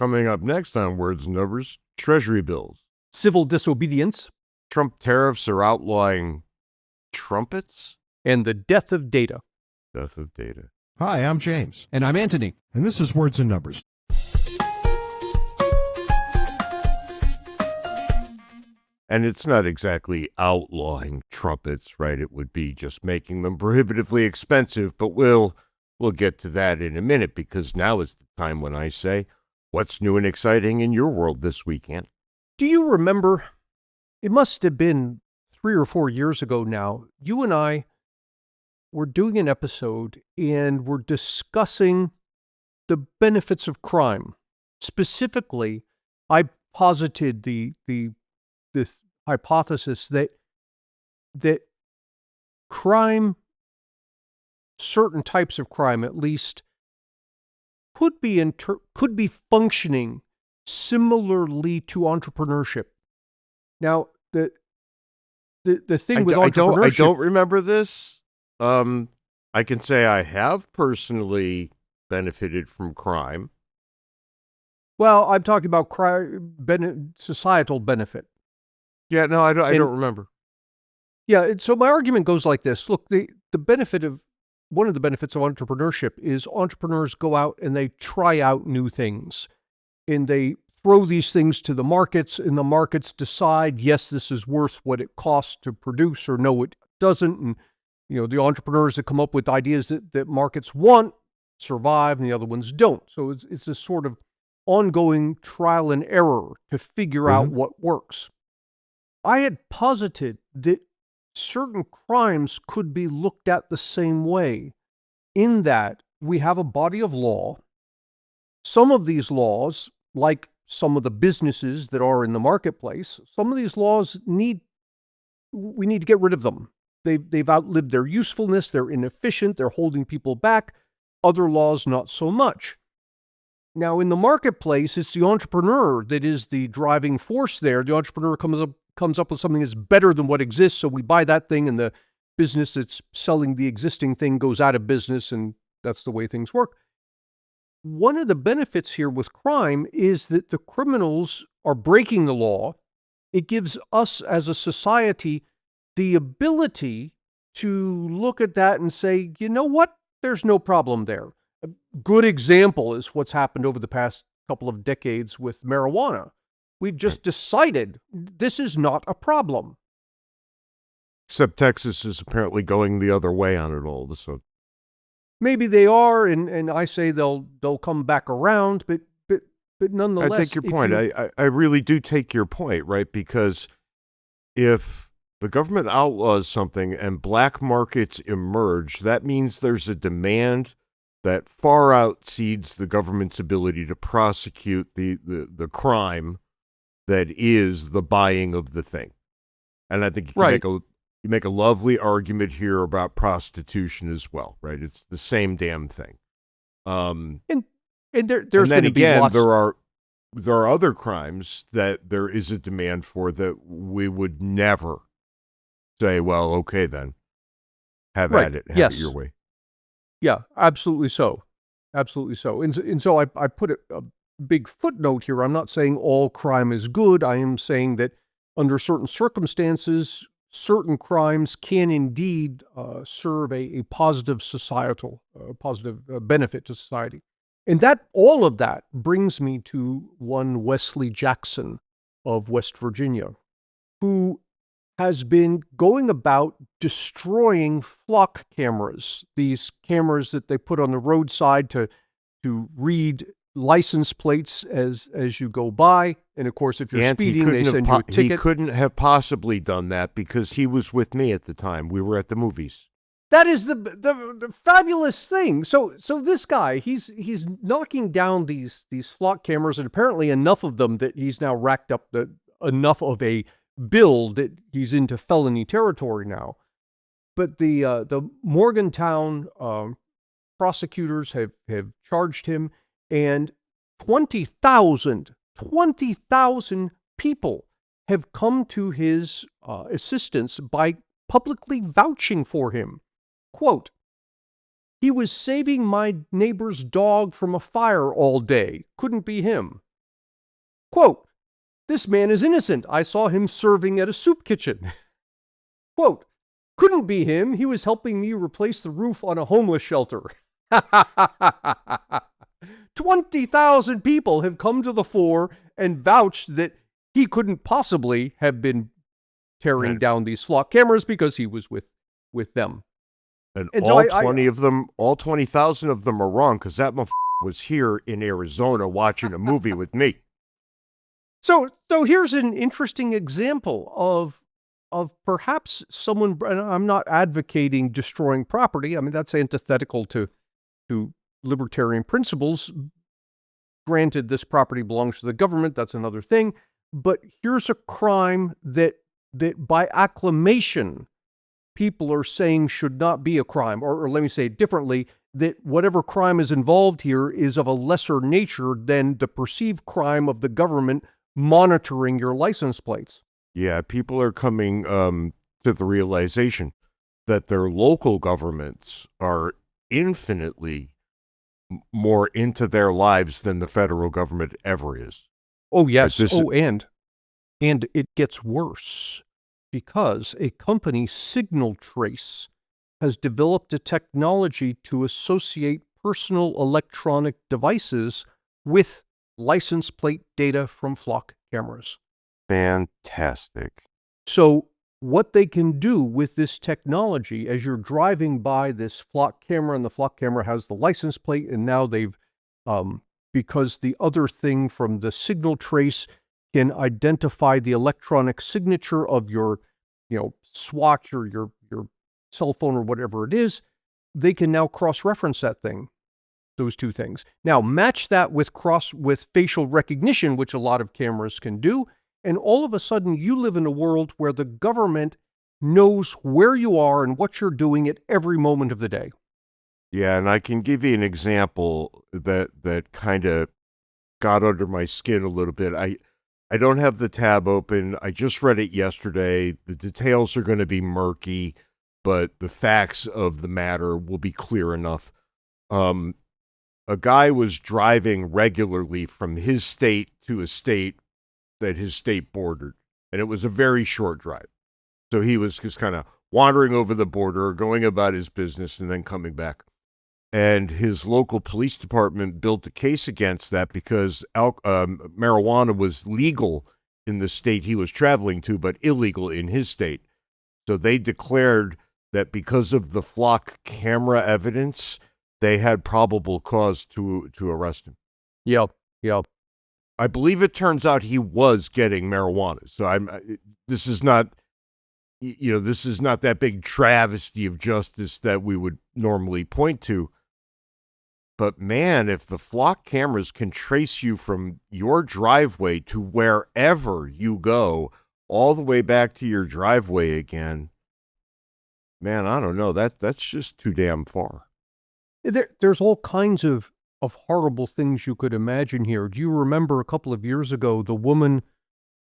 Coming up next on Words and Numbers, Treasury bills. Civil disobedience. Trump tariffs are outlawing trumpets? And the death of data. Death of data. Hi, I'm James. And I'm Antony. And this is Words and Numbers. And it's not exactly outlawing trumpets, right? It would be just making them prohibitively expensive, but we'll get to that in a minute, because now is the time when I say, what's new and exciting in your world this weekend? Do you remember, it must have been 3 or 4 years ago now, you and I were doing an episode and we're discussing the benefits of crime. Specifically, I posited this hypothesis that crime, certain types of crime at least, could be functioning similarly to entrepreneurship. Now, the thing with entrepreneurship, I don't remember this. I can say I have personally benefited from crime. Well, I'm talking about societal benefit. Yeah, no, I don't remember. Yeah, so my argument goes like this. Look, one of the benefits of entrepreneurship is entrepreneurs go out and they try out new things. And they throw these things to the markets, and the markets decide, yes, this is worth what it costs to produce, or no, it doesn't. And, the entrepreneurs that come up with ideas that markets want survive and the other ones don't. So it's a sort of ongoing trial and error to figure out what works. I had posited that certain crimes could be looked at the same way, in that we have a body of law. Some of these laws, like some of the businesses that are in the marketplace, some of these laws we need to get rid of them. They've outlived their usefulness, they're inefficient, they're holding people back. Other laws, not so much. Now, in the marketplace, it's the entrepreneur that is the driving force there. The entrepreneur comes up with something that's better than what exists, so we buy that thing, and the business that's selling the existing thing goes out of business, and that's the way things work. One of the benefits here with crime is that the criminals are breaking the law. It gives us as a society the ability to look at that and say, you know what? There's no problem there. A good example is what's happened over the past couple of decades with marijuana. We've just decided this is not a problem. Except Texas is apparently going the other way on it all of a sudden. Maybe they are, and I say they'll come back around, but nonetheless, I take your point. I really do take your point, right? Because if the government outlaws something and black markets emerge, that means there's a demand that far exceeds the government's ability to prosecute the crime that is the buying of the thing. And I think you can make a lovely argument here about prostitution as well, right? It's the same damn thing. And there's going to be lots. there are other crimes that there is a demand for that we would never say, well, okay then, have at it, have it your way. Yeah, absolutely so. Absolutely so. And so I put a big footnote here. I'm not saying all crime is good. I am saying that under certain circumstances, certain crimes can indeed serve a positive societal, positive benefit to society. And all of that brings me to one Wesley Jackson of West Virginia, who has been going about destroying flock cameras, these cameras that they put on the roadside to read license plates as you go by. And of course, if you're speeding, they send you a ticket. He couldn't have possibly done that because he was with me at the time. We were at the movies. That is the fabulous thing. So this guy, he's knocking down these flock cameras, and apparently enough of them that he's now racked up enough of a bill that he's into felony territory now. But the Morgantown prosecutors have charged him, and 20,000 people have come to his assistance by publicly vouching for him. Quote, "He was saving my neighbor's dog from a fire all day. Couldn't be him. Quote, "This man is innocent. I saw him serving at a soup kitchen." Quote, "Couldn't be him. He was helping me replace the roof on a homeless shelter." 20,000 people have come to the fore and vouched that he couldn't possibly have been tearing down these flock cameras because he was with them. And so all 20 of them, all 20,000 of them are wrong because that motherfucker was here in Arizona watching a movie with me. So here's an interesting example of perhaps someone, and I'm not advocating destroying property. I mean, that's antithetical to libertarian principles. Granted, this property belongs to the government. That's another thing. But here's a crime that by acclamation, people are saying should not be a crime. Or let me say it differently, that whatever crime is involved here is of a lesser nature than the perceived crime of the government monitoring your license plates. Yeah, people are coming to the realization that their local governments are infinitely more into their lives than the federal government ever is. Oh, yes. And it gets worse because a company, Signal Trace, has developed a technology to associate personal electronic devices with license plate data from flock cameras. Fantastic. So what they can do with this technology, as you're driving by this flock camera, and the flock camera has the license plate, and now they've, because the other thing from the Signal Trace can identify the electronic signature of your, swatch or your cell phone or whatever it is, they can now cross-reference that thing, those two things. Now, match that with facial recognition, which a lot of cameras can do, and all of a sudden you live in a world where the government knows where you are and what you're doing at every moment of the day. Yeah, and I can give you an example that kind of got under my skin a little bit. I don't have the tab open. I just read it yesterday. The details are going to be murky, but the facts of the matter will be clear enough. A guy was driving regularly from his state to a state that his state bordered, and it was a very short drive. So he was just kind of wandering over the border, going about his business, and then coming back. And his local police department built a case against that because marijuana was legal in the state he was traveling to, but illegal in his state. So they declared that because of the flock camera evidence, they had probable cause to arrest him. Yep. I believe it turns out he was getting marijuana. So this is not that big travesty of justice that we would normally point to. But man, if the flock cameras can trace you from your driveway to wherever you go, all the way back to your driveway again, man, I don't know. That's just too damn far. There's all kinds of horrible things you could imagine here. Do you remember a couple of years ago, the woman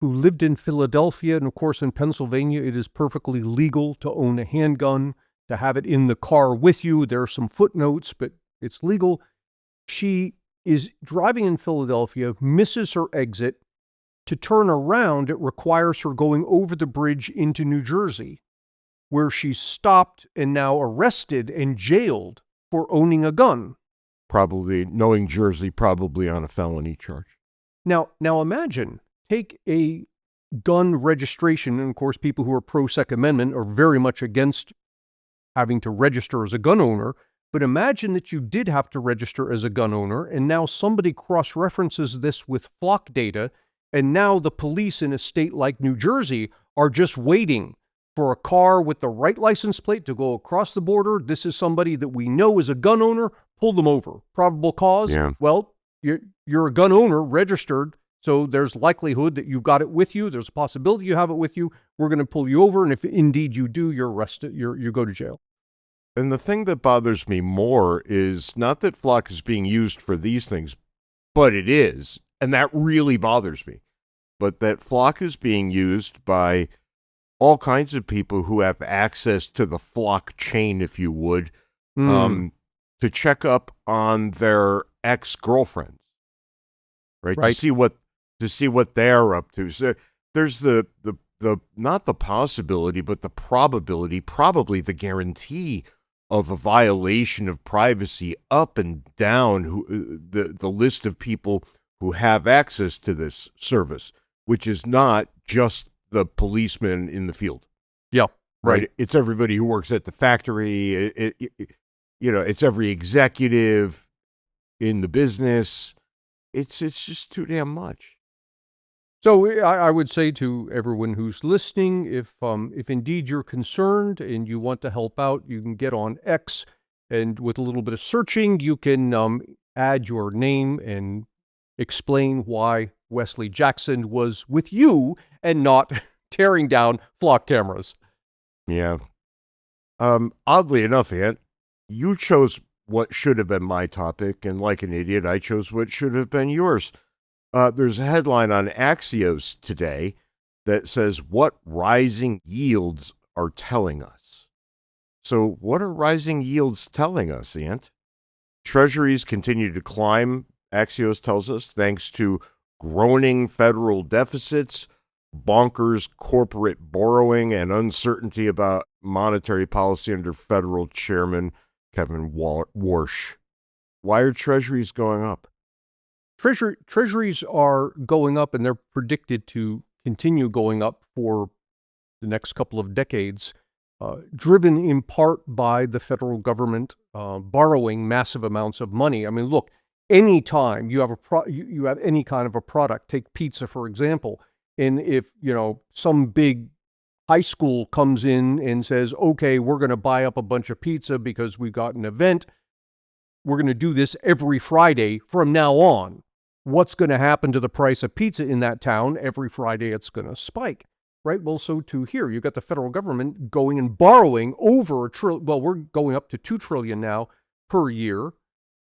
who lived in Philadelphia, and of course in Pennsylvania, it is perfectly legal to own a handgun, to have it in the car with you. There are some footnotes, but it's legal. She is driving in Philadelphia, misses her exit. To turn around, it requires her going over the bridge into New Jersey, where she's stopped and now arrested and jailed for owning a gun. Probably, knowing Jersey, probably on a felony charge. Now imagine, take a gun registration, and of course people who are pro-Second Amendment are very much against having to register as a gun owner, but imagine that you did have to register as a gun owner, and now somebody cross-references this with flock data, and now the police in a state like New Jersey are just waiting for a car with the right license plate to go across the border. This is somebody that we know is a gun owner. Pull them over. Probable cause? Yeah. Well, you're a gun owner, registered, so there's likelihood that you've got it with you. There's a possibility you have it with you. We're going to pull you over, and if indeed you do, you're arrested. You go to jail. And the thing that bothers me more is not that flock is being used for these things, but it is, and that really bothers me. But that flock is being used by all kinds of people who have access to the flock chain, if you would, to check up on their ex-girlfriends, right? To see what to see what they're up to. So there's the not the possibility, but the probability, probably the guarantee of a violation of privacy up and down the list of people who have access to this service, which is not just the policeman in the field. Yeah, right. It's everybody who works at the factory. It's every executive in the business. It's just too damn much. So I would say to everyone who's listening, if indeed you're concerned and you want to help out, you can get on X, and with a little bit of searching, you can add your name and explain why Wesley Jackson was with you and not tearing down flock cameras. Yeah. Oddly enough, Ant, you chose what should have been my topic, and like an idiot, I chose what should have been yours. There's a headline on Axios today that says, "What rising yields are telling us." So what are rising yields telling us, Ant? Treasuries continue to climb, Axios tells us, thanks to groaning federal deficits, bonkers corporate borrowing, and uncertainty about monetary policy under federal chairman Kevin Warsh. Why are treasuries going up? Treasuries are going up, and they're predicted to continue going up for the next couple of decades, driven in part by the federal government borrowing massive amounts of money. I mean, look, anytime you have you have any kind of a product, take pizza, for example, and if, some big high school comes in and says, okay, we're going to buy up a bunch of pizza because we've got an event, we're going to do this every Friday from now on. What's going to happen to the price of pizza in that town? Every Friday it's going to spike, right? Well, so too here. You've got the federal government going and borrowing over $1 trillion. Well, we're going up to $2 trillion now per year.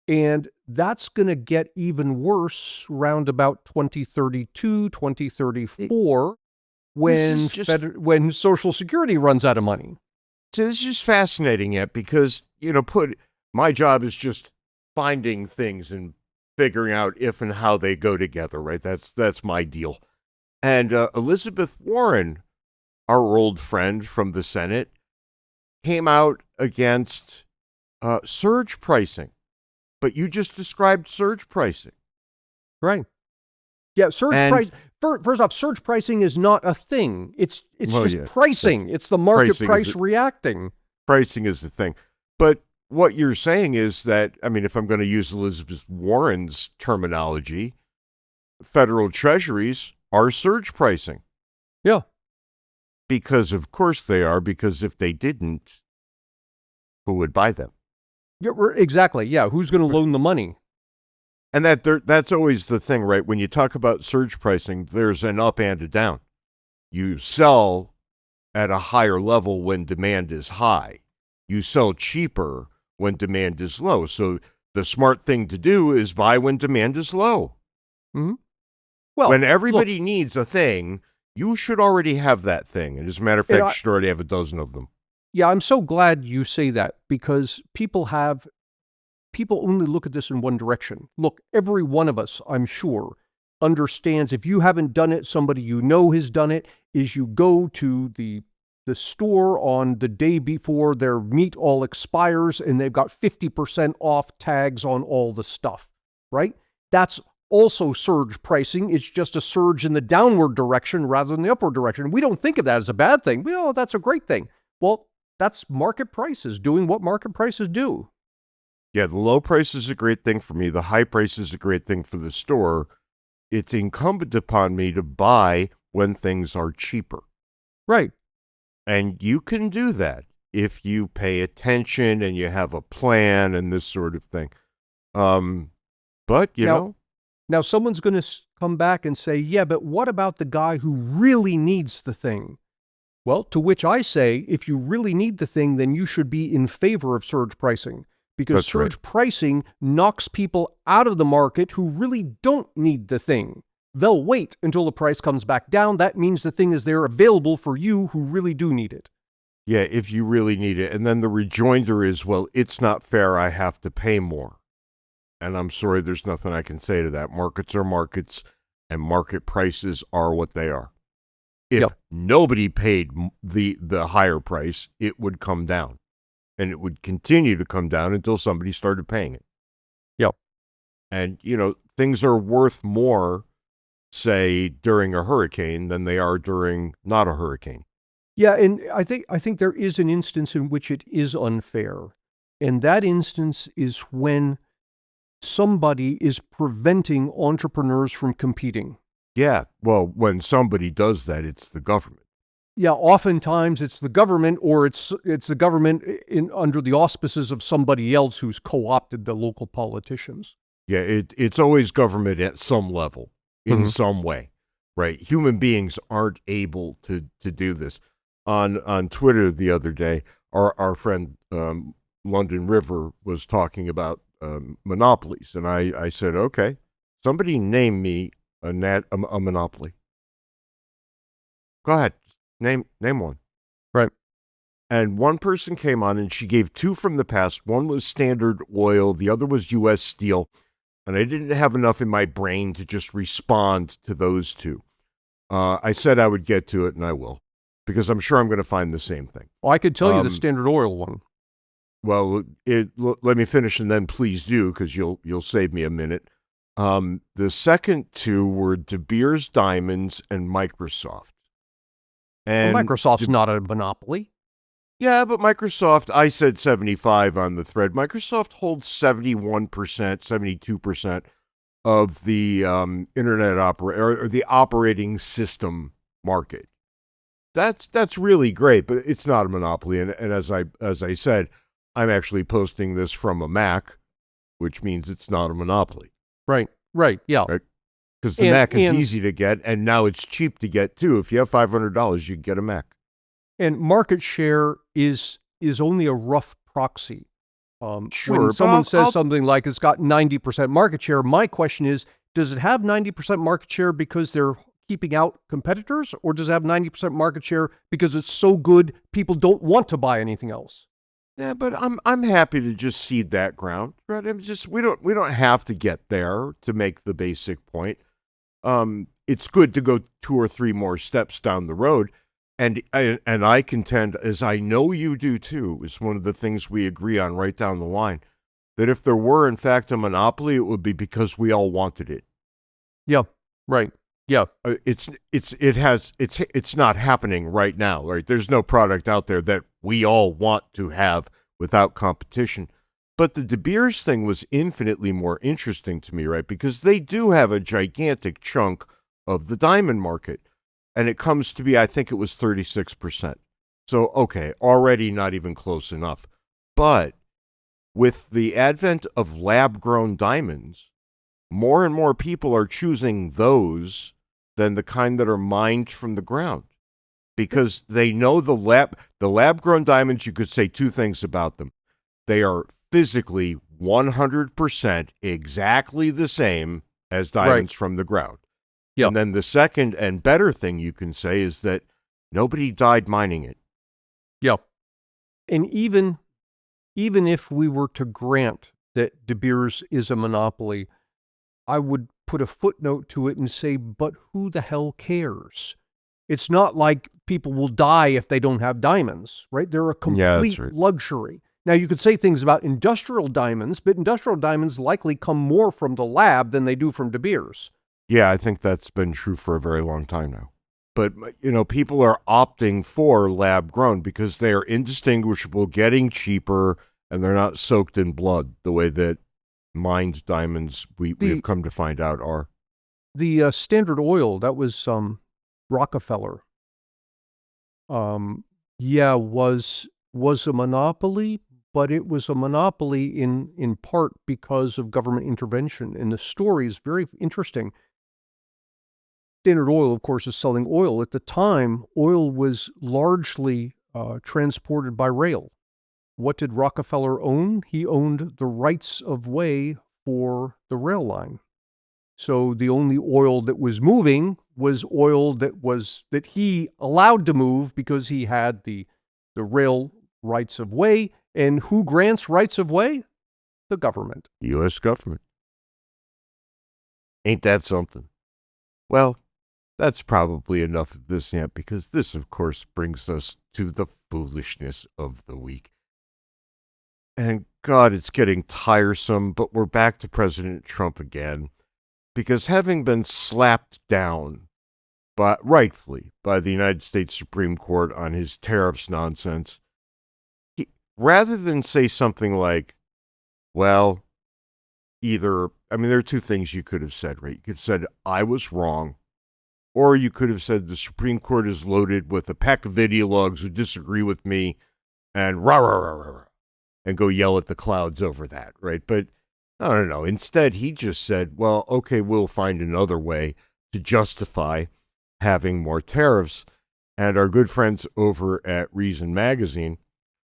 And that's going to get even worse around about 2032, 2034, when Social Security runs out of money. So this is fascinating, yet, because, my job is just finding things and figuring out if and how they go together, right? That's my deal. And Elizabeth Warren, our old friend from the Senate, came out against surge pricing. But you just described surge pricing. Right. Yeah, first off, surge pricing is not a thing. It's just pricing. It's the market price reacting. Pricing is the thing. But what you're saying is that, if I'm going to use Elizabeth Warren's terminology, federal treasuries are surge pricing. Yeah. Because of course they are, because if they didn't, who would buy them? Yeah, exactly. Yeah, who's going to loan the money? And that's always the thing, right? When you talk about surge pricing, there's an up and a down. You sell at a higher level when demand is high. You sell cheaper when demand is low. So the smart thing to do is buy when demand is low. Mm-hmm. Well, when everybody needs a thing, you should already have that thing. And as a matter of fact, you should already have a dozen of them. Yeah, I'm so glad you say that, because people only look at this in one direction. Look, every one of us, I'm sure, understands, if you haven't done it, somebody you know has done it, is you go to the store on the day before their meat all expires and they've got 50% off tags on all the stuff, right? That's also surge pricing. It's just a surge in the downward direction rather than the upward direction. We don't think of that as a bad thing. That's a great thing. Well, that's market prices doing what market prices do. Yeah, the low price is a great thing for me. The high price is a great thing for the store. It's incumbent upon me to buy when things are cheaper. Right. And you can do that if you pay attention and you have a plan and this sort of thing. But, you know. Now, someone's going to come back and say, yeah, but what about the guy who really needs the thing? Well, to which I say, if you really need the thing, then you should be in favor of surge pricing, because surge pricing knocks people out of the market who really don't need the thing. They'll wait until the price comes back down. That means the thing is there available for you who really do need it. Yeah, if you really need it. And then the rejoinder is, well, it's not fair. I have to pay more. And I'm sorry, there's nothing I can say to that. Markets are markets, and market prices are what they are. If Yep. nobody paid the higher price, it would come down, and it would continue to come down until somebody started paying it. Yep. And, things are worth more, say, during a hurricane than they are during not a hurricane. Yeah, and I think there is an instance in which it is unfair. And that instance is when somebody is preventing entrepreneurs from competing. Yeah, well, when somebody does that, it's the government. Yeah, oftentimes it's the government, or it's the government under the auspices of somebody else who's co-opted the local politicians. Yeah, it's always government at some level, in some way, right? Human beings aren't able to do this. On Twitter the other day, our friend London River was talking about monopolies, and I said, okay, somebody name me a monopoly. Go ahead, name one. Right. And one person came on, and she gave two from the past. One was Standard Oil, the other was U.S. Steel, and I didn't have enough in my brain to just respond to those two. I said I would get to it, and I will, because I'm sure I'm going to find the same thing. Well, I could tell you the Standard Oil one. Well, let me finish, and then please do, because you'll save me a minute. The second two were De Beers Diamonds and Microsoft. And Well, Microsoft's not a monopoly. Yeah, but Microsoft, I said 75 on the thread. Microsoft holds 71%, 72% of the internet or the operating system market. That's really great, but it's not a monopoly. And as I said, I'm actually posting this from a Mac, which means it's not a monopoly. Right, yeah. Right? Because the Mac is easy to get, and now it's cheap to get, too. If you have $500, you can get a Mac. And market share is only a rough proxy. Sure, when someone but says something like it's got 90% market share, my question is, does it have 90% market share because they're keeping out competitors, or does it have 90% market share because it's so good people don't want to buy anything else? Yeah, but I'm happy to just cede that ground, right? We don't have to get there to make the basic point. It's good to go 2 or 3 more steps down the road, and I contend, as I know you do too, is one of the things we agree on right down the line, that if there were in fact a monopoly, it would be because we all wanted it. Yeah, right. Yeah, it's not happening right now, right? There's no product out there that we all want to have without competition. But the De Beers thing was infinitely more interesting to me, right? Because they do have a gigantic chunk of the diamond market, and it comes to be, I think it was 36%. So, okay, already not even close enough. But with the advent of lab-grown diamonds, more and more people are choosing those than the kind that are mined from the ground, because they know the lab-grown diamonds. You could say two things about them. They are physically 100% exactly the same as diamonds from the ground. Yep. And then the second and better thing you can say is that nobody died mining it. Yeah. And even if we were to grant that De Beers is a monopoly, I would put a footnote to it and say, but who the hell cares? It's not like people will die if they don't have diamonds, right? They're a complete luxury. Now, you could say things about industrial diamonds, but industrial diamonds likely come more from the lab than they do from De Beers. Yeah, I think that's been true for a very long time now. But, people are opting for lab-grown because they are indistinguishable, getting cheaper, and they're not soaked in blood the way that mined diamonds we've come to find out are. The Standard Oil, that was Rockefeller. Was a monopoly, but it was a monopoly in part because of government intervention. And the story is very interesting. Standard Oil, of course, is selling oil. At the time, oil was largely transported by rail. What did Rockefeller own? He owned the rights of way for the rail line. So the only oil that was moving was oil that he allowed to move because he had the rail rights of way. And who grants rights of way? The government. U.S. government. Ain't that something? Well, that's probably enough of this, Ant, because this, of course, brings us to the foolishness of the week. And God, it's getting tiresome, but we're back to President Trump again, because having been slapped down, rightfully, by the United States Supreme Court on his tariffs nonsense, rather than say something like, well, there are two things you could have said, right? You could have said, I was wrong. Or you could have said the Supreme Court is loaded with a pack of ideologues who disagree with me and rah, rah, rah, rah, rah, and go yell at the clouds over that, right? But no. Instead, he just said, well, okay, we'll find another way to justify having more tariffs. And our good friends over at Reason Magazine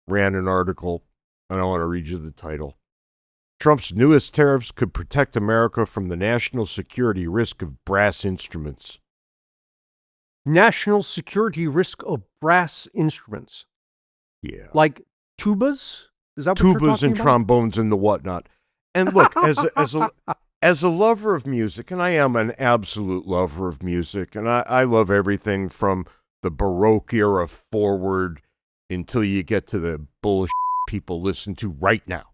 ran an article, and I want to read you the title. Trump's newest tariffs could protect America from the national security risk of brass instruments. National security risk of brass instruments. Yeah. Like tubas? Is that what you're Tubas talking and about? trombones and the whatnot. And look, as a lover of music, and I am an absolute lover of music, and I love everything from the Baroque era forward until you get to the bullshit people listen to right now.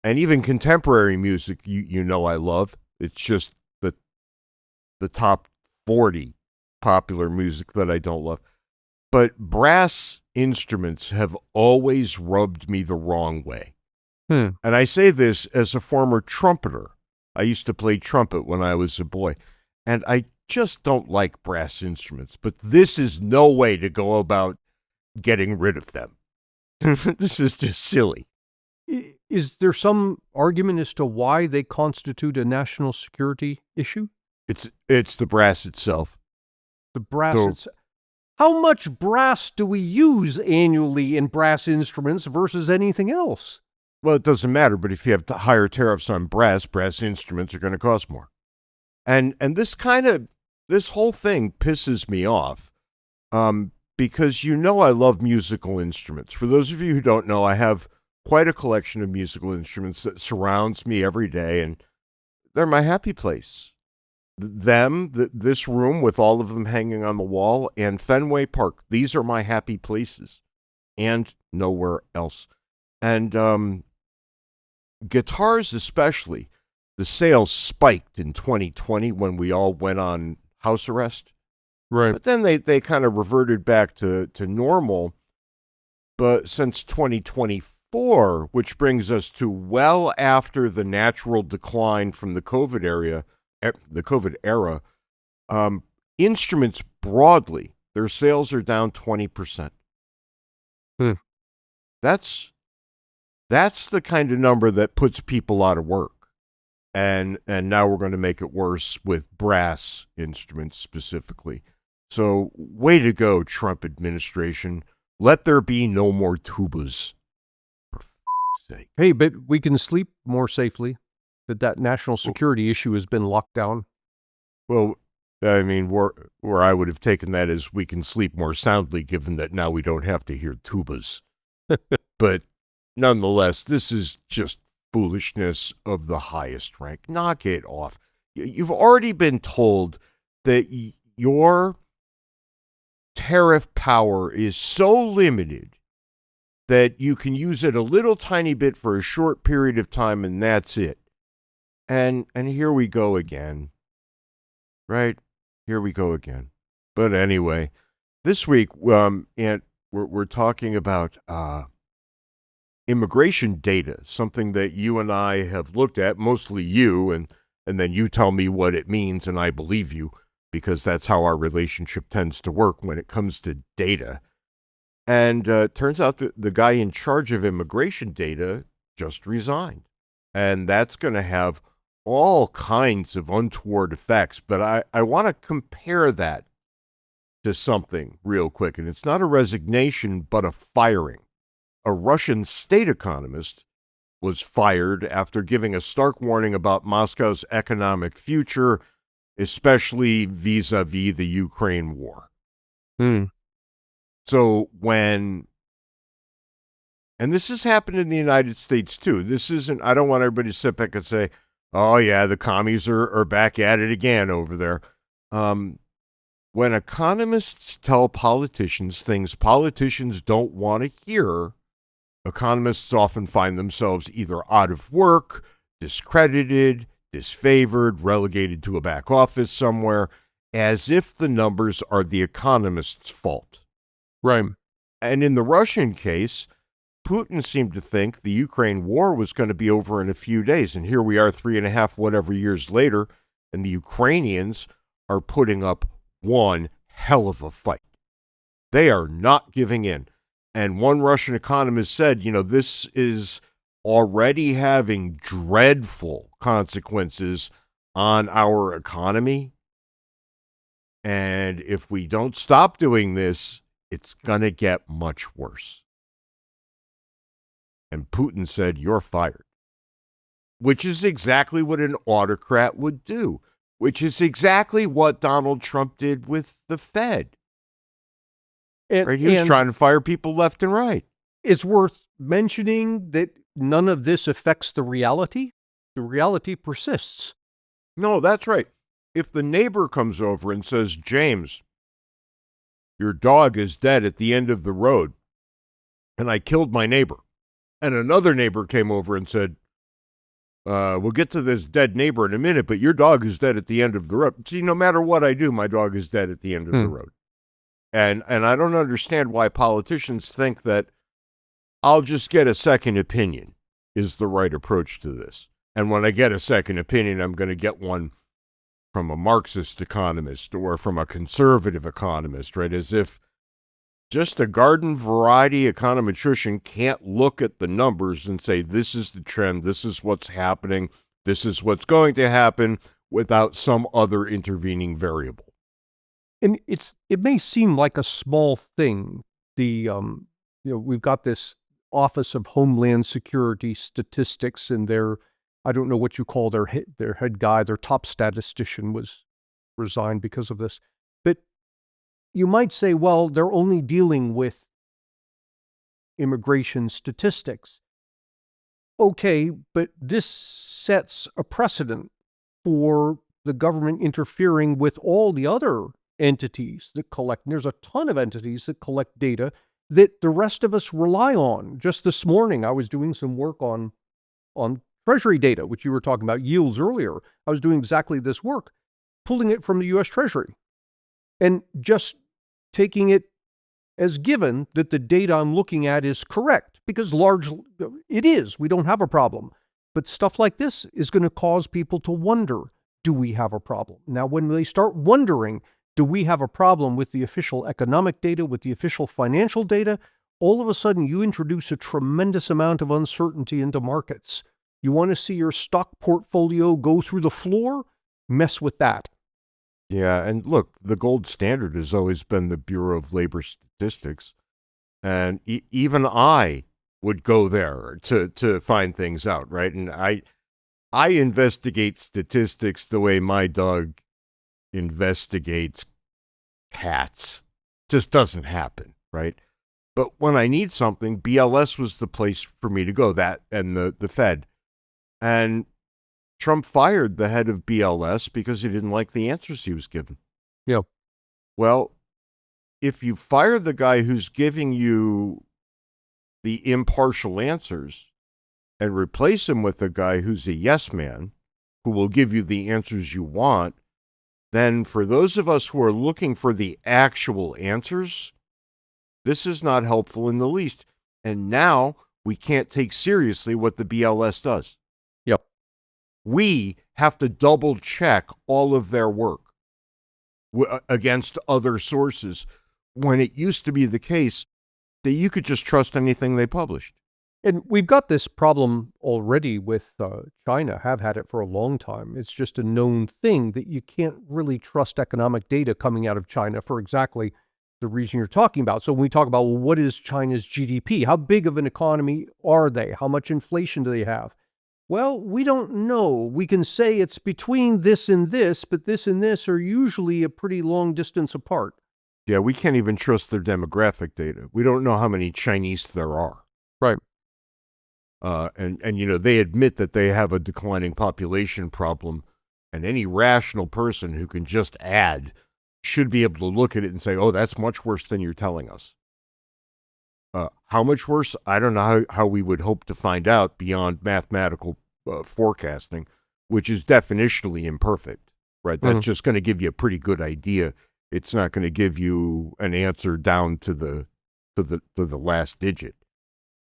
And even contemporary music, you know I love. It's just the top 40 popular music that I don't love. But brass instruments have always rubbed me the wrong way. And I say this as a former trumpeter. I used to play trumpet when I was a boy. And I just don't like brass instruments. But this is no way to go about getting rid of them. This is just silly. Is there some argument as to why they constitute a national security issue? It's the brass itself. The brass. How much brass do we use annually in brass instruments versus anything else? Well, it doesn't matter, but if you have higher tariffs on brass instruments are going to cost more. And this whole thing pisses me off, because I love musical instruments. For those of you who don't know, I have quite a collection of musical instruments that surrounds me every day, and they're my happy place. This room with all of them hanging on the wall, and Fenway Park, these are my happy places, and nowhere else. And guitars especially, the sales spiked in 2020 when we all went on house arrest. Right. But then they kind of reverted back to normal. But since 2024, which brings us to well after the natural decline from the COVID era, instruments broadly, their sales are down 20%. That's the kind of number that puts people out of work. And now we're going to make it worse with brass instruments specifically. So way to go, Trump administration. Let there be no more tubas. For f***'s sake. Hey, but we can sleep more safely. That national security issue has been locked down. Well, I mean, where I would have taken that is we can sleep more soundly, given that now we don't have to hear tubas. But nonetheless, this is just foolishness of the highest rank. Knock it off. You've already been told that your tariff power is so limited that you can use it a little tiny bit for a short period of time, and that's it. And here we go again. Right? Here we go again. But anyway, this week, and we're talking about immigration data, something that you and I have looked at, mostly you, and then you tell me what it means, and I believe you, because that's how our relationship tends to work when it comes to data. And turns out that the guy in charge of immigration data just resigned. And that's going to have all kinds of untoward effects. But I want to compare that to something real quick. And it's not a resignation, but a firing. A Russian state economist was fired after giving a stark warning about Moscow's economic future, especially vis-a-vis the Ukraine war. So and this has happened in the United States too. This isn't, I don't want everybody to sit back and say, Oh, yeah, the commies are back at it again over there. When economists tell politicians things politicians don't want to hear, economists often find themselves either out of work, discredited, disfavored, relegated to a back office somewhere, as if the numbers are the economist's fault. Right. And in the Russian case, Putin seemed to think the Ukraine war was going to be over in a few days. And here we are 3.5 whatever years later, and the Ukrainians are putting up one hell of a fight. They are not giving in. And one Russian economist said, this is already having dreadful consequences on our economy. And if we don't stop doing this, it's going to get much worse. And Putin said, you're fired. Which is exactly what an autocrat would do. Which is exactly what Donald Trump did with the Fed. Right? He was trying to fire people left and right. It's worth mentioning that none of this affects the reality. The reality persists. No, that's right. If the neighbor comes over and says, James, your dog is dead at the end of the road, and I killed my neighbor, and another neighbor came over and said, we'll get to this dead neighbor in a minute, but your dog is dead at the end of the road. See, no matter what I do, my dog is dead at the end of the road. And I don't understand why politicians think that I'll just get a second opinion is the right approach to this. And when I get a second opinion, I'm going to get one from a Marxist economist or from a conservative economist, right? As if just a garden variety econometrician can't look at the numbers and say, this is the trend, this is what's happening, this is what's going to happen without some other intervening variable. And it may seem like a small thing. We've got this Office of Homeland Security Statistics, and I don't know what you call their head guy, their top statistician was resigned because of this. But you might say, well, they're only dealing with immigration statistics. Okay, but this sets a precedent for the government interfering with all the other entities that collect. And there's a ton of entities that collect data that the rest of us rely on. Just this morning, I was doing some work on Treasury data, which you were talking about yields earlier. I was doing exactly this work, pulling it from the U.S. Treasury and just taking it as given that the data I'm looking at is correct, because largely it is. We don't have a problem. But stuff like this is going to cause people to wonder, do we have a problem? Now, when they start wondering, do we have a problem with the official economic data, with the official financial data, all of a sudden you introduce a tremendous amount of uncertainty into markets. You want to see your stock portfolio go through the floor? Mess with that. Yeah, and look, the gold standard has always been the Bureau of Labor Statistics, and even I would go there to find things out, right? And I investigate statistics the way my dog investigates cats. Just doesn't happen, right? But when I need something, BLS was the place for me to go, that and the Fed. And Trump fired the head of BLS because he didn't like the answers he was given. Yeah. Well, if you fire the guy who's giving you the impartial answers and replace him with a guy who's a yes man, who will give you the answers you want, then for those of us who are looking for the actual answers, this is not helpful in the least. And now we can't take seriously what the BLS does. Yep. We have to double check all of their work against other sources, when it used to be the case that you could just trust anything they published. And we've got this problem already with China, have had it for a long time. It's just a known thing that you can't really trust economic data coming out of China for exactly the reason you're talking about. So when we talk about, well, what is China's GDP? How big of an economy are they? How much inflation do they have? Well, we don't know. We can say it's between this and this, but this and this are usually a pretty long distance apart. Yeah, we can't even trust their demographic data. We don't know how many Chinese there are. Right. And they admit that they have a declining population problem, and any rational person who can just add should be able to look at it and say, oh, that's much worse than you're telling us. How much worse? I don't know how we would hope to find out beyond mathematical forecasting, which is definitionally imperfect, right? That's just going to give you a pretty good idea. It's not going to give you an answer down to the last digit.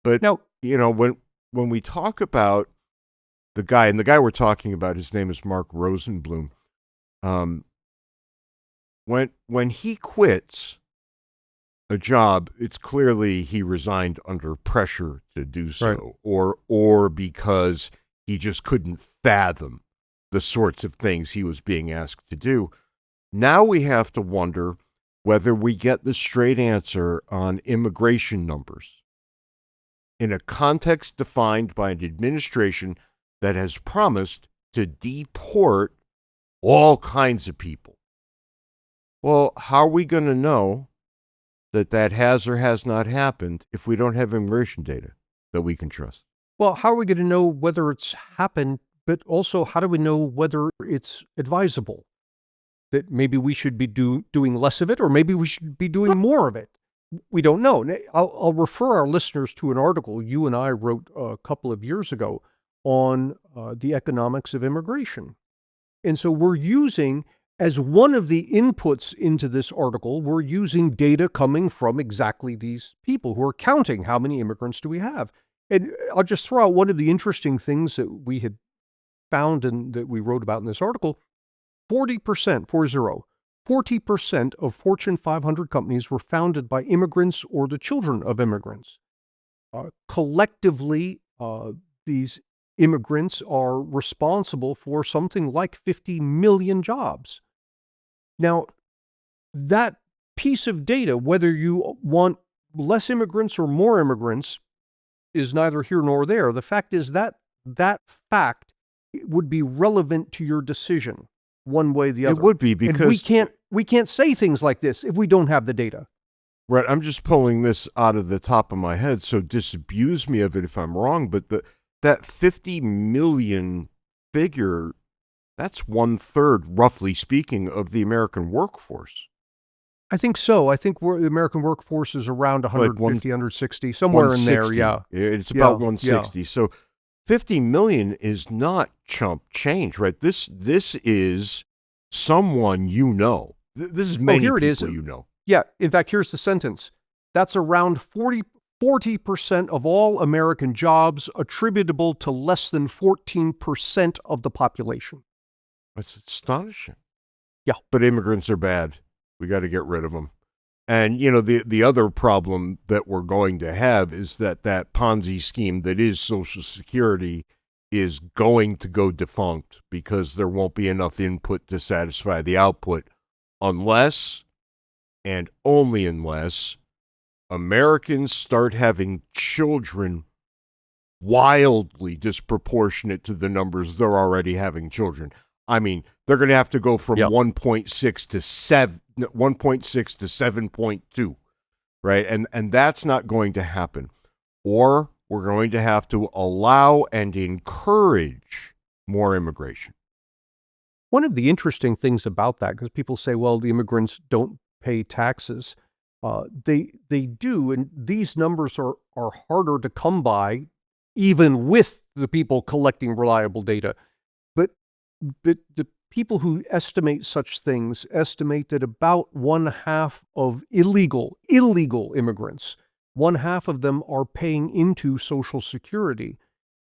But Now, when we talk about the guy, and the guy we're talking about, his name is Mark Rosenblum. When he quits a job, it's clearly he resigned under pressure to do so, Right. or because he just couldn't fathom the sorts of things he was being asked to do. Now we have to wonder whether we get the straight answer on immigration numbers in a context defined by an administration that has promised to deport all kinds of people. Well, how are we going to know that has or has not happened if we don't have immigration data that we can trust? well, how are we going to know whether it's happened, but also how do we know whether it's advisable? That maybe we should be doing less of it, or maybe we should be doing more of it. We don't know. I'll refer our listeners to an article you and I wrote a couple of years ago on the economics of immigration. And so we're using, as one of the inputs into this article, we're using data coming from exactly these people who are counting how many immigrants do we have. And I'll just throw out one of the interesting things that we had found and that we wrote about in this article. 40% of Fortune 500 companies were founded by immigrants or the children of immigrants. Collectively, these immigrants are responsible for something like 50 million jobs. Now, that piece of data, whether you want less immigrants or more immigrants, is neither here nor there. The fact is that fact would be relevant to your decision one way or the other. It would be, because and we can't say things like this if we don't have the data. Right, I'm just pulling this out of the top of my head, so disabuse me of it if I'm wrong, but that 50 million figure, that's 1/3, roughly speaking, of the American workforce. I think so. I think the American workforce is around 150, 160, somewhere in there, 160. yeah. It's about Yeah, 160. So 50 million is not chump change, right? This is someone you know. This is many here it people is. you know. Yeah, in fact, here's the sentence. That's around 40% of all American jobs, attributable to less than 14% of the population. That's astonishing. Yeah. But immigrants are bad. We got to get rid of them. And, the other problem that we're going to have is that Ponzi scheme that is Social Security is going to go defunct because there won't be enough input to satisfy the output unless, and only unless, Americans start having children wildly disproportionate to the numbers they're already having children. I mean, they're going to have to go from 1.6 to 7.2, right? And that's not going to happen. Or we're going to have to allow and encourage more immigration. One of the interesting things about that, because people say, well, the immigrants don't pay taxes. They do, and these numbers are harder to come by, even with the people collecting reliable data. But the people who estimate such things estimate that about 1/2 of illegal immigrants, 1/2 of them are paying into Social Security.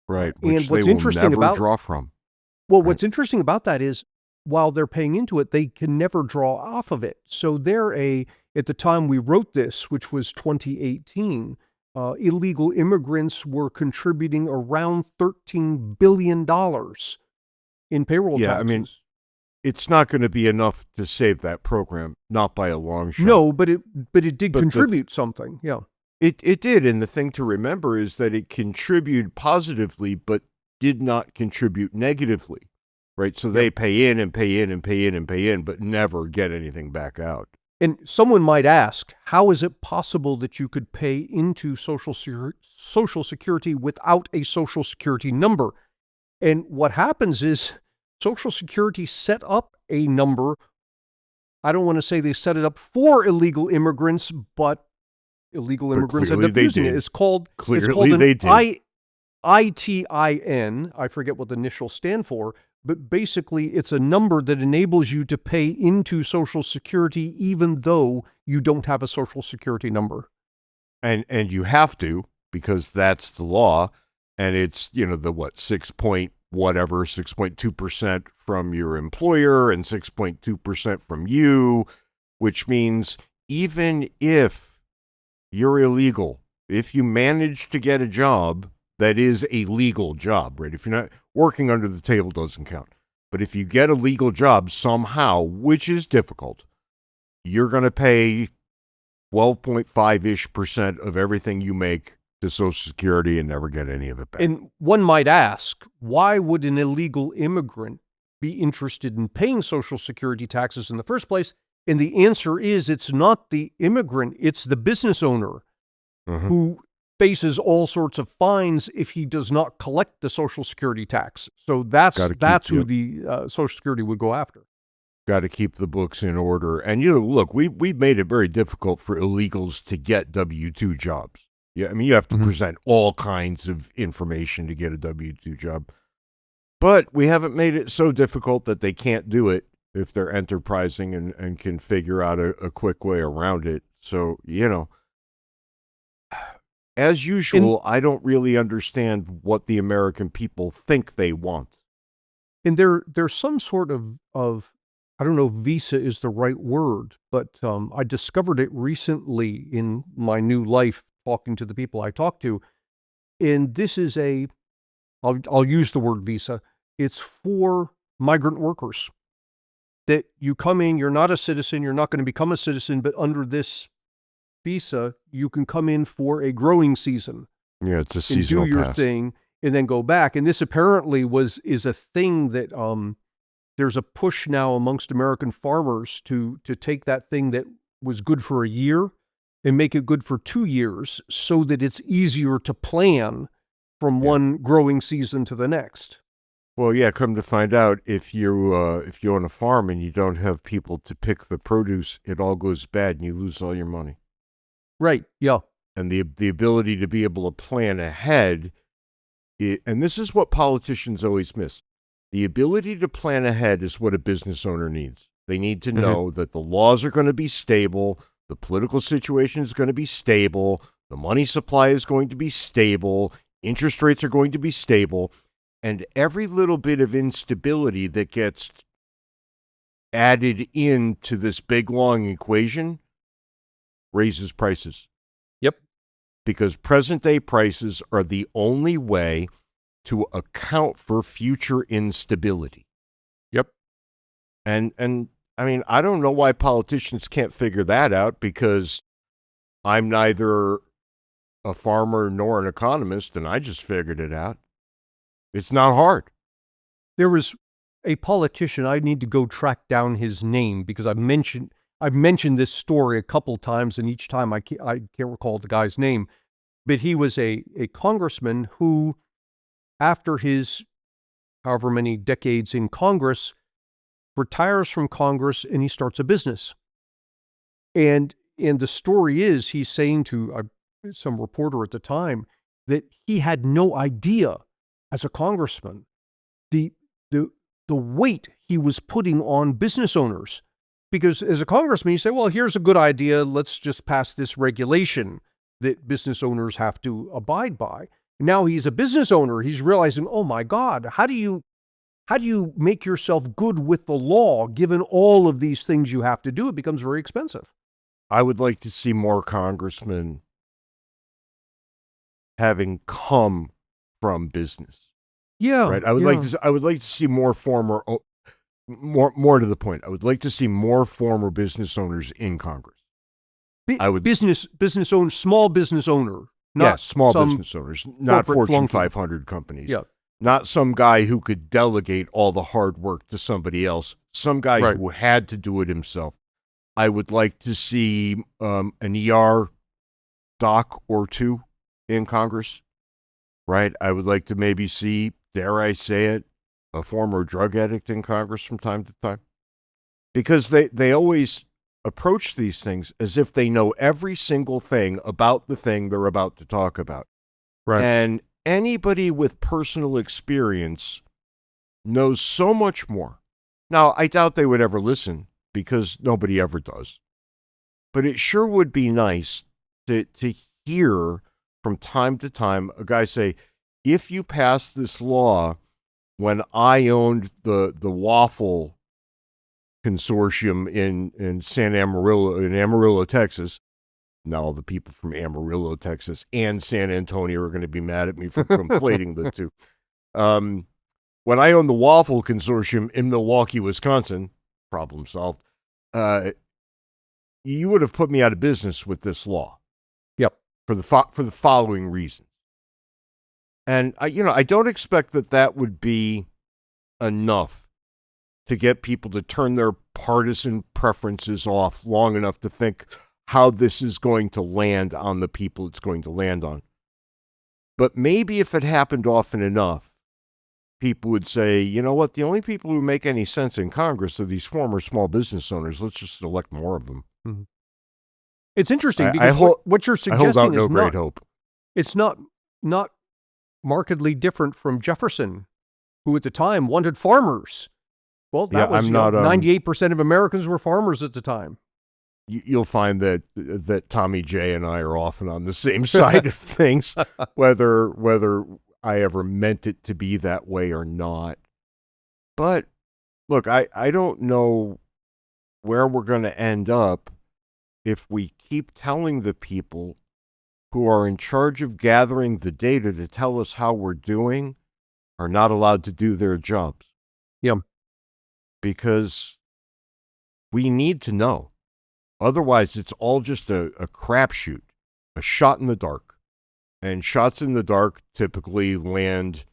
Right, And which what's they will interesting never about draw from. Well, Right. what's interesting about that is, while they're paying into it, they can never draw off of it. So at the time we wrote this, which was 2018, illegal immigrants were contributing around $13 billion in payroll Yeah, taxes. I mean, it's not going to be enough to save that program, not by a long shot. No, but it did But contribute something. Yeah. It did, and the thing to remember is that it contributed positively, but did not contribute negatively, right? So they pay in and pay in and pay in and pay in, but never get anything back out. And someone might ask, how is it possible that you could pay into Social Security without a Social Security number? And what happens is Social Security set up a number. I don't want to say they set it up for illegal immigrants, but illegal immigrants end up using it. It's called an ITIN. I forget what the initials stand for, but basically it's a number that enables you to pay into Social Security even though you don't have a Social Security number. And you have to, because that's the law, and it's, the 6.2% from your employer and 6.2% from you, which means even if you're illegal, if you manage to get a job that is a legal job, right? If you're not working under the table, doesn't count. But if you get a legal job somehow, which is difficult, you're going to pay 12.5-ish% of everything you make to Social Security and never get any of it back. And one might ask, why would an illegal immigrant be interested in paying Social Security taxes in the first place? And the answer is, it's not the immigrant, it's the business owner who faces all sorts of fines if he does not collect the Social Security tax. So that's who the Social Security would go after. Got to keep the books in order. And, look, we've made it very difficult for illegals to get W-2 jobs. Yeah, I mean, you have to present all kinds of information to get a W-2 job. But we haven't made it so difficult that they can't do it if they're enterprising and can figure out a quick way around it. So, as usual, I don't really understand what the American people think they want. And there's some sort of I don't know if visa is the right word, but I discovered it recently in my new life talking to the people I talk to. And this is I'll use the word visa. It's for migrant workers. That you come in, you're not a citizen, you're not going to become a citizen, but under this visa, you can come in for a growing season. Yeah, it's a seasonal and do your pass. thing and then go back. And this apparently is a thing that there's a push now amongst American farmers to take that thing that was good for a year and make it good for 2 years so that it's easier to plan from one growing season to the next. Well, yeah, come to find out, if you own a farm and you don't have people to pick the produce, it all goes bad and you lose all your money. Right, yeah. And the ability to be able to plan ahead, and this is what politicians always miss. The ability to plan ahead is what a business owner needs. They need to know that the laws are going to be stable, the political situation is going to be stable, the money supply is going to be stable, interest rates are going to be stable, and every little bit of instability that gets added into this big, long equation raises prices. Yep. Because present-day prices are the only way to account for future instability. Yep. And I mean, I don't know why politicians can't figure that out, because I'm neither a farmer nor an economist, and I just figured it out. It's not hard. There was a politician, I need to go track down his name because I've mentioned this story a couple times, and each time I can't recall the guy's name, but he was a congressman who, after his however many decades in Congress, retires from Congress and he starts a business. And the story is, he's saying to some reporter at the time that he had no idea as a congressman the weight he was putting on business owners. Because as a congressman, you say, well, here's a good idea. Let's just pass this regulation that business owners have to abide by. Now he's a business owner. He's realizing, oh my God, how do you make yourself good with the law given all of these things you have to do? It becomes very expensive. I would like to see more congressmen having come from business. Yeah. Right. I would like to see more more to the point. I would like to see more former business owners in Congress. Business owner, small business owner. Not small business owners, not Fortune 500 companies. Yeah. Not some guy who could delegate all the hard work to somebody else. Some guy who had to do it himself. I would like to see an ER doc or two in Congress, right? I would like to maybe see, dare I say it, a former drug addict in Congress from time to time. Because they always approach these things as if they know every single thing about the thing they're about to talk about. Right. And anybody with personal experience knows so much more. Now, I doubt they would ever listen because nobody ever does. But it sure would be nice to hear from time to time a guy say, if you pass this law when I owned the waffle consortium in Amarillo, Texas. Now all the people from Amarillo, Texas and San Antonio are going to be mad at me for conflating the two. When I owned the waffle consortium in Milwaukee, Wisconsin, problem solved, you would have put me out of business with this law. Yep. For the following reason. And I don't expect that would be enough to get people to turn their partisan preferences off long enough to think how this is going to land on the people it's going to land on. But maybe if it happened often enough, people would say, you know what, the only people who make any sense in Congress are these former small business owners. Let's just elect more of them. Mm-hmm. It's interesting because what you're suggesting I hold out is no great hope. It's not markedly different from Jefferson, who at the time wanted farmers. Well, that was 98% of Americans were farmers at the time. You'll find that Tommy J and I are often on the same side of things, whether I ever meant it to be that way or not. But look, I don't know where we're going to end up if we keep telling the people who are in charge of gathering the data to tell us how we're doing are not allowed to do their jobs. Yeah. Because we need to know. Otherwise, it's all just a crapshoot, a shot in the dark. And shots in the dark typically land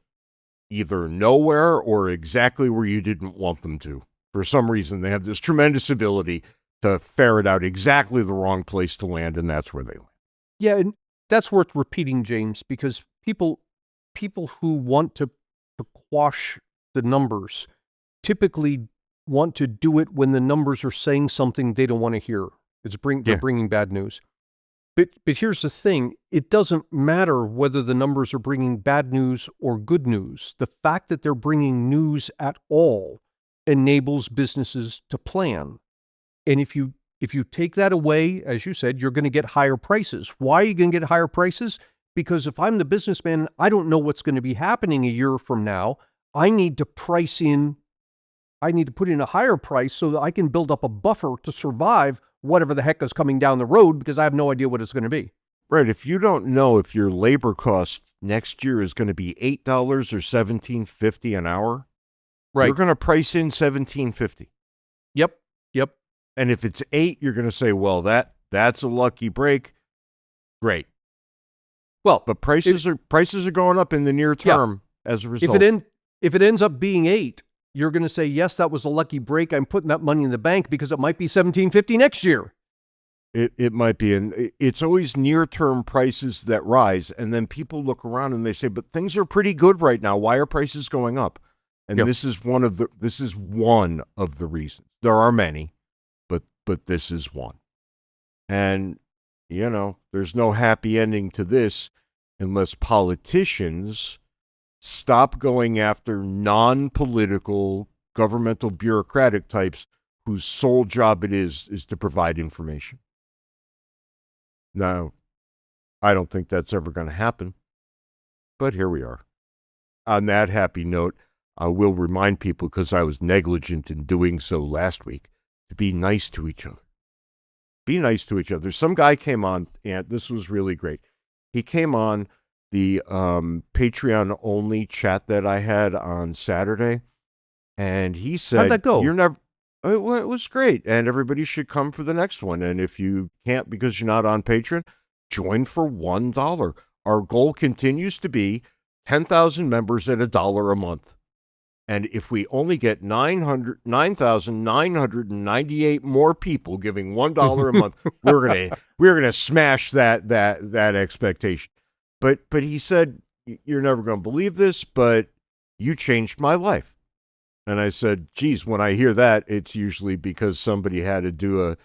either nowhere or exactly where you didn't want them to. For some reason, they have this tremendous ability to ferret out exactly the wrong place to land, and that's where they land. Yeah, and that's worth repeating, James, because people who want to quash the numbers typically want to do it when the numbers are saying something they don't want to hear. They're bringing bad news. But here's the thing. It doesn't matter whether the numbers are bringing bad news or good news. The fact that they're bringing news at all enables businesses to plan. And if you take that away, as you said, you're going to get higher prices. Why are you going to get higher prices? Because if I'm the businessman, I don't know what's going to be happening a year from now. I need to put in a higher price so that I can build up a buffer to survive whatever the heck is coming down the road, because I have no idea what it's going to be. Right. If you don't know if your labor cost next year is going to be $8 or $17.50 an hour, right, you're going to price in $17.50. Yep. And if it's $8, you're going to say, well, that's a lucky break. Great. Well, but prices are going up in the near term as a result. If it ends up being $8, you're going to say, yes, that was a lucky break. I'm putting that money in the bank because it might be $17.50 next year. It might be. And it's always near-term prices that rise. And then people look around and they say, but things are pretty good right now. Why are prices going up? And this is one of the reasons. There are many, but this is one. And, there's no happy ending to this unless politicians stop going after non-political, governmental bureaucratic types whose sole job it is to provide information. Now, I don't think that's ever going to happen, but here we are. On that happy note, I will remind people, because I was negligent in doing so last week, to be nice to each other. Be nice to each other. Some guy came on, and this was really great. He came on the Patreon-only chat that I had on Saturday, and he said, how'd that go? It was great, and everybody should come for the next one. And if you can't because you're not on Patreon, join for $1. Our goal continues to be 10,000 members at $1 a month. And if we only get 9,998 more people giving $1 a month, we're gonna smash that expectation. But he said, you're never going to believe this, but you changed my life. And I said, geez, when I hear that, it's usually because somebody had to do a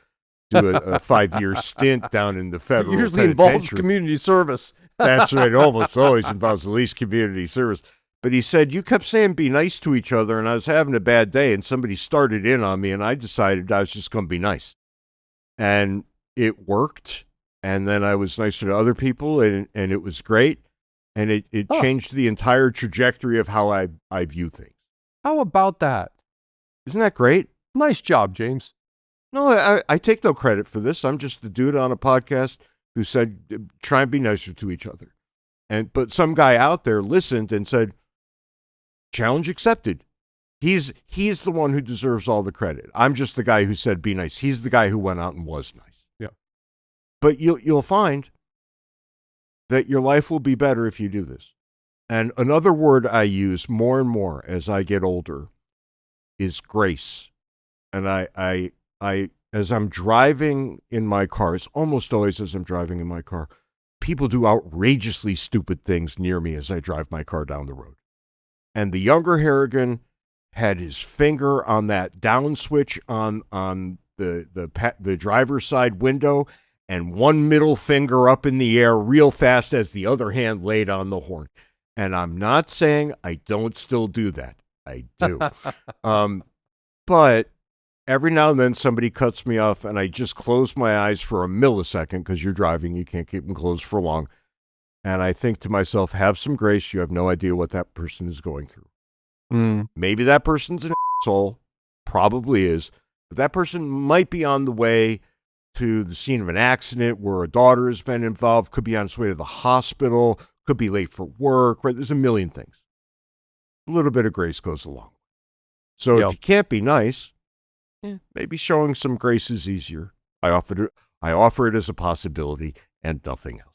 5-year stint down in the federal Usually involves penitentiary. community service. That's right. It almost always involves at least community service. But he said, you kept saying be nice to each other, and I was having a bad day, and somebody started in on me, and I decided I was just going to be nice. And it worked, and then I was nicer to other people, and it was great, and it changed the entire trajectory of how I view things. How about that? Isn't that great? Nice job, James. No, I take no credit for this. I'm just the dude on a podcast who said, try and be nicer to each other. But some guy out there listened and said, challenge accepted. He's the one who deserves all the credit. I'm just the guy who said be nice. He's the guy who went out and was nice. Yeah. But you'll find that your life will be better if you do this. And another word I use more and more as I get older is grace. And I as I'm driving in my car, it's almost always as I'm driving in my car, people do outrageously stupid things near me as I drive my car down the road. And the younger Harrigan had his finger on that down switch on the driver's side window, and one middle finger up in the air real fast as the other hand laid on the horn. And I'm not saying I don't still do that. I do. But every now and then somebody cuts me off, and I just close my eyes for a millisecond, because you're driving, you can't keep them closed for long. And I think to myself, have some grace. You have no idea what that person is going through. Maybe that person's an asshole, probably is, but that person might be on the way to the scene of an accident where a daughter has been involved, could be on its way to the hospital, could be late for work, right? There's a million things. A little bit of grace goes along. So if you can't be nice, maybe showing some grace is easier. I offer it as a possibility and nothing else.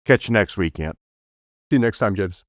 Catch you next week, Ant. See you next time, James.